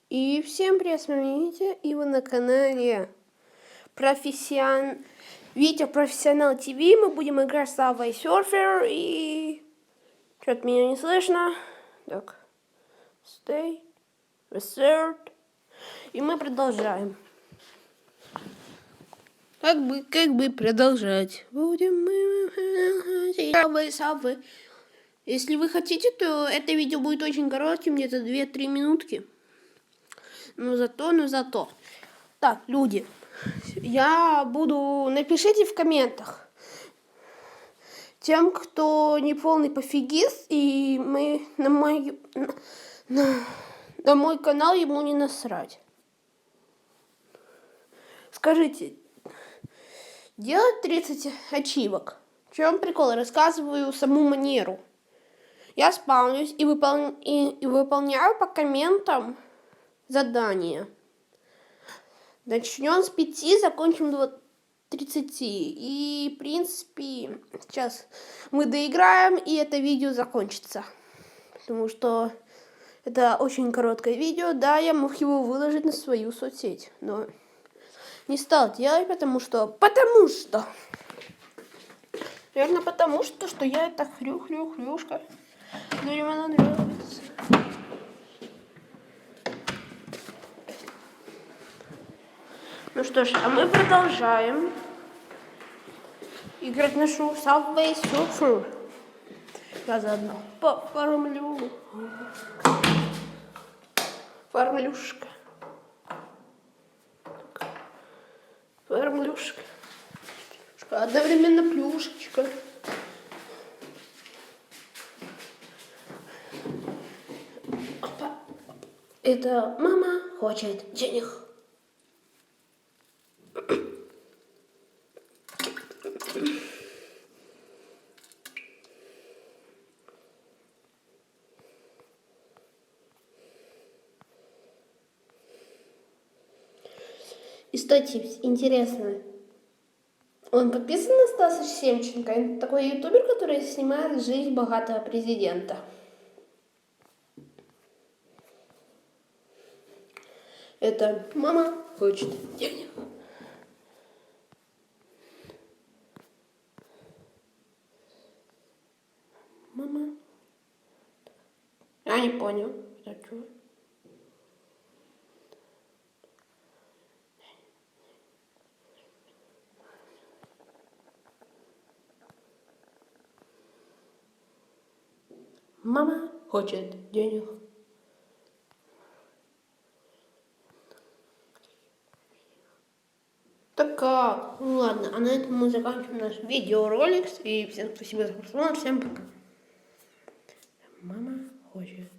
И всем привет, с вами Витя, и вы на канале Витя Профессионал ТВ. Мы будем играть в Subway Surfer, и что-то меня не слышно. Так, stay, reset, и мы продолжаем. Как бы продолжать. Будем мы Subway. Если вы хотите, то это видео будет очень коротким, где-то 2-3 минутки. Но зато. Так, люди, напишите в комментах тем, кто не полный пофигист, и на мой канал ему не насрать. Скажите, делать 30 ачивок? В чем прикол? Рассказываю саму манеру. Я спавнюсь и выполняю по комментам задания. Начнем с 5, закончим до 30. И, в принципе, сейчас мы доиграем, и это видео закончится. Потому что это очень короткое видео. Да, я мог его выложить на свою соцсеть, но не стал делать, потому что... Наверное, потому что я это хрюшка. Но мне она нравится. Ну что ж, а мы продолжаем играть нашу Subway Surfer. Я заодно пофармлю. Фармлюшка. Фармлюшка. Одновременно плюшечка. Опа. Это мама хочет денег. И кстати, интересно, он подписан на Стаса Семченко? Это такой ютубер, который снимает жизнь богатого президента. Это мама хочет денег. Мама. Я не понял. Это что? Мама хочет денег. Так как? Ну ладно, а на этом мы заканчиваем наш видеоролик. И всем спасибо за просмотр. Всем пока. Мама хочет